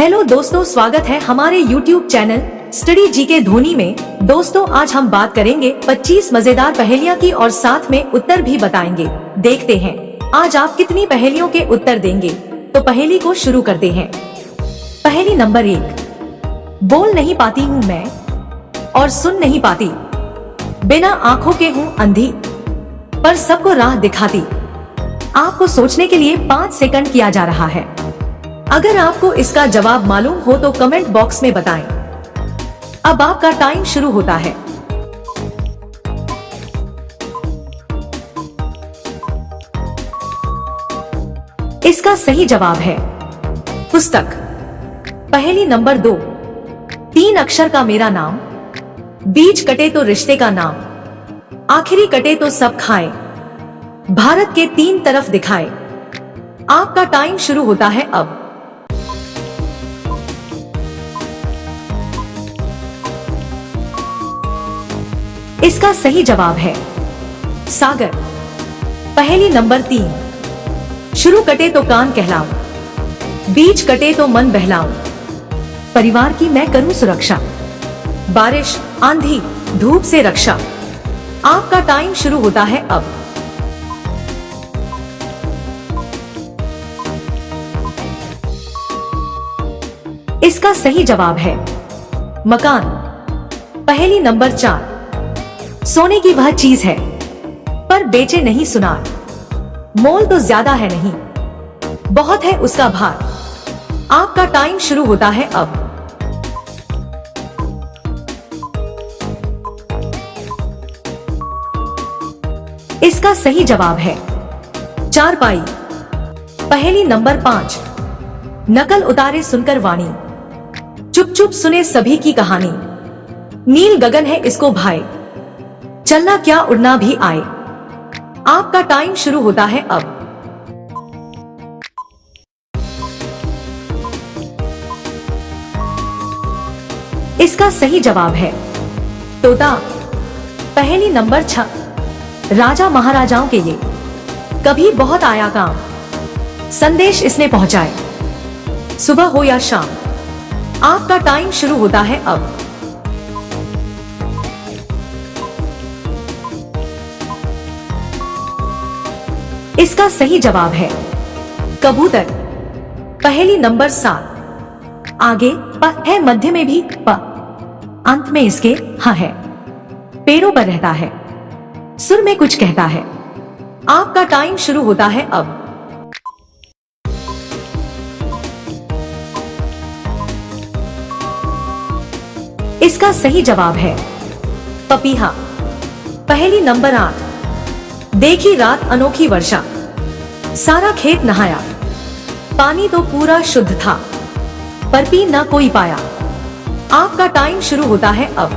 Hello दोस्तों, स्वागत है हमारे YouTube चैनल स्टडी जी के धोनी में। दोस्तों, आज हम बात करेंगे 25 मजेदार पहेलियां की और साथ में उत्तर भी बताएंगे। देखते हैं आज आप कितनी पहेलियों के उत्तर देंगे। तो पहेली को शुरू करते हैं। पहेली नंबर 1। बोल नहीं पाती हूँ मैं और सुन नहीं पाती, बिना आँखों के हूँ अंधी, पर सबको राह दिखाती। आपको सोचने के लिए 5 सेकंड किया जा रहा है। अगर आपको इसका जवाब मालूम हो तो कमेंट बॉक्स में बताएं। अब आपका टाइम शुरू होता है। इसका सही जवाब है पुस्तक। पहेली नंबर 2। 3 अक्षर का मेरा नाम, बीच कटे तो रिश्ते का नाम, आखिरी कटे तो सब खाए, भारत के 3 तरफ दिखाए। आपका टाइम शुरू होता है अब। इसका सही जवाब है सागर। पहेली नंबर 3। शुरू कटे तो कान कहलाऊं, बीच कटे तो मन बहलाऊं, परिवार की मैं करूं सुरक्षा, बारिश आंधी धूप से रक्षा। आपका टाइम शुरू होता है अब। इसका सही जवाब है मकान। पहेली नंबर 4। सोने की वह चीज है पर बेचे नहीं सुनार, मोल तो ज्यादा है नहीं, बहुत है उसका भार। आपका टाइम शुरू होता है अब। इसका सही जवाब है चारपाई। पहेली नंबर 5। नकल उतारे सुनकर वाणी, चुप चुप सुने सभी की कहानी, नील गगन है इसको भाए, चलना क्या उड़ना भी आए। आपका टाइम शुरू होता है अब। इसका सही जवाब है तोता। पहेली नंबर 6। राजा महाराजाओं के ये कभी बहुत आया काम, संदेश इसने पहुंचाए, सुबह हो या शाम। आपका टाइम शुरू होता है अब। इसका सही जवाब है कबूतर। पहेली नंबर 7। आगे प है, मध्य में भी प, अंत में इसके ह है, पेड़ों पर रहता है, सुर में कुछ कहता है। आपका टाइम शुरू होता है अब। इसका सही जवाब है पपीहा। पहेली नंबर 8। देखी रात अनोखी वर्षा, सारा खेत नहाया, पानी तो पूरा शुद्ध था, पर पी ना कोई पाया। आपका टाइम शुरू होता है अब।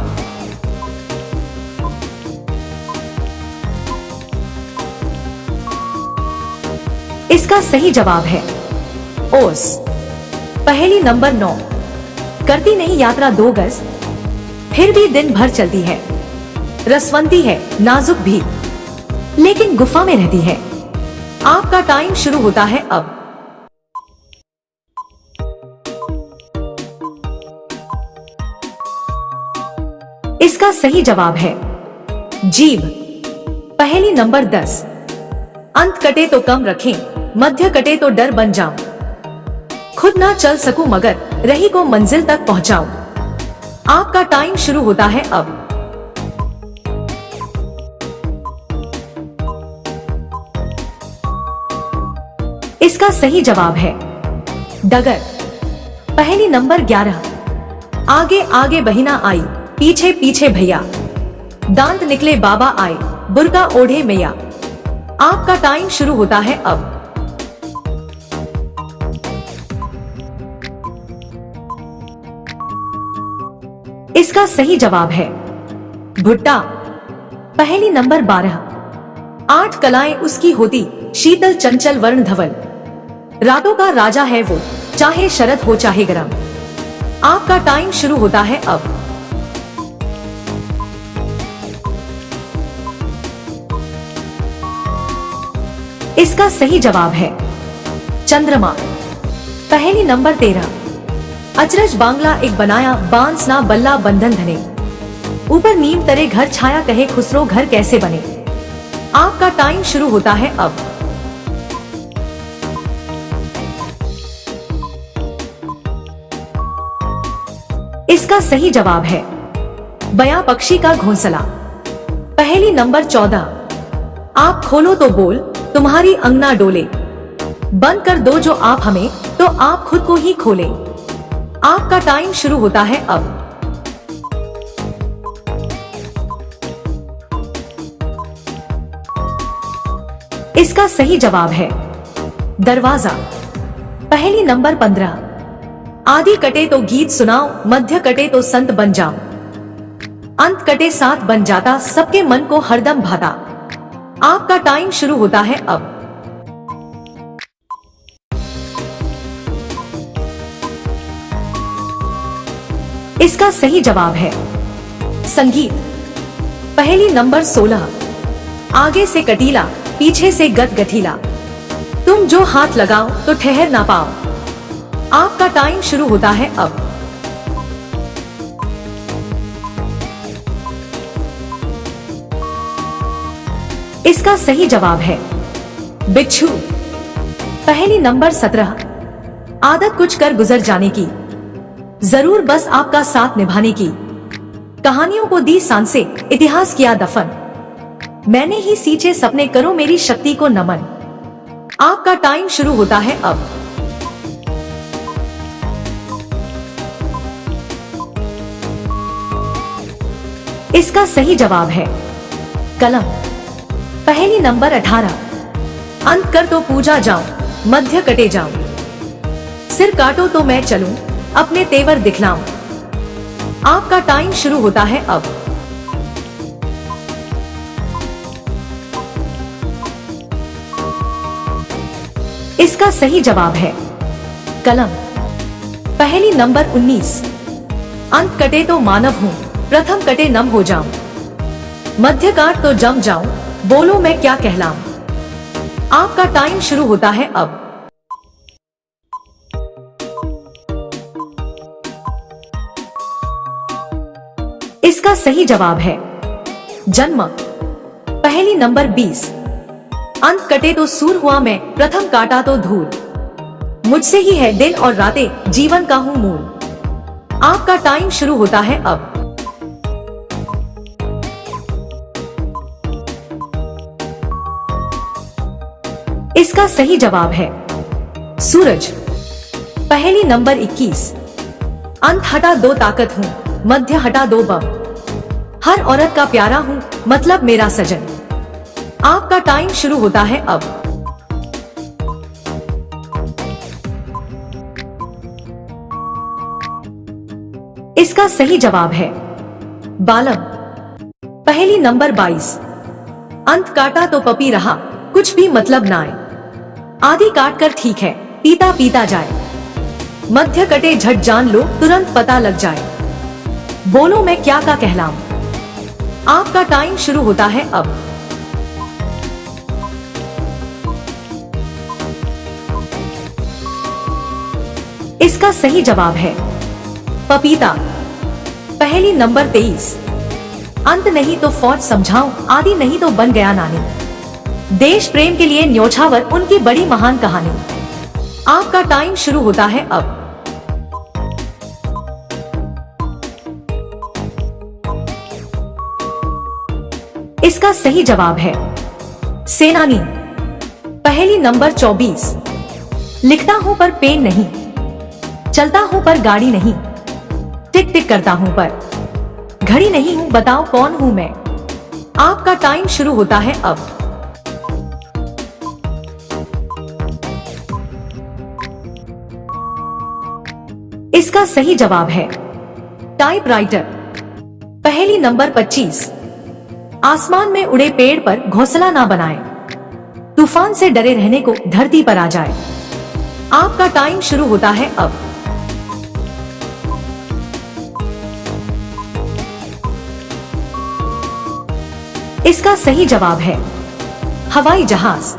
इसका सही जवाब है ओस। पहेली नंबर 9। करती नहीं यात्रा 2 गज, फिर भी दिन भर चलती है, रसवंती है नाजुक भी, लेकिन गुफा में रहती है। आपका टाइम शुरू होता है अब। इसका सही जवाब है जीभ। पहेली नंबर 10। अंत कटे तो कम रखें, मध्य कटे तो डर बन जाऊं, खुद ना चल सकूं मगर रही को मंजिल तक पहुंचाऊं। आपका टाइम शुरू होता है अब। इसका सही जवाब है डगर। पहेली नंबर 11। आगे आगे बहिना आई, पीछे पीछे भैया, दांत निकले बाबा आए, बुर्का ओढ़े मैया। आपका टाइम शुरू होता है अब। इसका सही जवाब है भुट्टा। पहेली नंबर 12। 8 कलाएं उसकी होती, शीतल चंचल वर्ण धवल, रातों का राजा है वो, चाहे शरद हो चाहे गरम। आपका टाइम शुरू होता है अब। इसका सही जवाब है चंद्रमा। पहेली नंबर 13। अचरज बांग्ला एक बनाया, बांस ना बल्ला बंधन धने। ऊपर नीम तरे घर छाया, कहे खुसरो घर कैसे बने। आपका टाइम शुरू होता है अब। इसका सही जवाब है बया, पक्षी का घोंसला। पहेली नंबर 14। आप खोलो तो बोल, तुम्हारी अंगना डोले। बंद कर दो जो आप हमें, तो आप खुद को ही खोले। आपका टाइम शुरू होता है अब। इसका सही जवाब है दरवाजा। पहेली नंबर 15। आदि कटे तो गीत सुनाओ, मध्य कटे तो संत बन जाओ। अंत कटे साथ बन जाता, सबके मन को हरदम भाता। आपका टाइम शुरू होता है अब। इसका सही जवाब है संगीत। पहेली नंबर 16। आगे से कटीला, पीछे से गदगठीला। तुम जो हाथ लगाओ तो ठहर ना पाओ। आपका टाइम शुरू होता है अब। इसका सही जवाब है बिच्छू। पहेली नंबर 17। आदत कुछ कर गुजर जाने की, जरूर बस आपका साथ निभाने की। कहानियों को दी सांसें, इतिहास किया दफन। मैंने ही सींचे सपने, करो मेरी शक्ति को नमन। आपका टाइम शुरू होता है अब। इसका सही जवाब है कलम। पहेली नंबर 18। अंत कर तो पूजा जाऊं, मध्य कटे जाऊं। सिर काटो तो मैं चलूं, अपने तेवर दिखलाऊं। आपका टाइम शुरू होता है अब। इसका सही जवाब है कलम। पहेली नंबर 19। अंत कटे तो मानव हूं, प्रथम कटे नम हो जाऊं। मध्य काट तो जम जाऊं, बोलो मैं क्या कहलाऊं। आपका टाइम शुरू होता है अब। इसका सही जवाब है जन्म। पहेली नंबर 20। अंत कटे तो सूर हुआ मैं, प्रथम काटा तो धूल। मुझसे ही है दिन और रातें, जीवन का हूं मूल। आपका टाइम शुरू होता है अब। इसका सही जवाब है सूरज। पहेली नंबर 21। अंत हटा दो ताकत हूं, मध्य हटा दो बम। हर औरत का प्यारा हूं, मतलब मेरा सजन। आपका टाइम शुरू होता है अब। इसका सही जवाब है बालम। पहेली नंबर 22। अंत काटा तो पपी रहा, कुछ भी मतलब ना आए। आदि काट कर ठीक है, पीता पीता जाए। मध्य कटे झट जान लो, तुरंत पता लग जाए। बोलो मैं क्या का कहलाऊं। आपका टाइम शुरू होता है अब। इसका सही जवाब है पपीता। पहेली नंबर 23। अंत नहीं तो फौज समझाऊं, आदि नहीं तो बन गया नानी। देश प्रेम के लिए न्योछावर, उनकी बड़ी महान कहानी। आपका टाइम शुरू होता है अब। इसका सही जवाब है सेनानी। पहेली नंबर 24। लिखता हूं पर पेन नहीं, चलता हूं पर गाड़ी नहीं। टिक टिक करता हूं पर घड़ी नहीं हूं, बताओ कौन हूं मैं। आपका टाइम शुरू होता है अब। इसका सही जवाब है टाइपराइटर। पहेली नंबर 25। आसमान में उड़े पेड़ पर घोंसला ना बनाए, तूफान से डरे रहने को धरती पर आ जाए। आपका टाइम शुरू होता है अब। इसका सही जवाब है हवाई जहाज।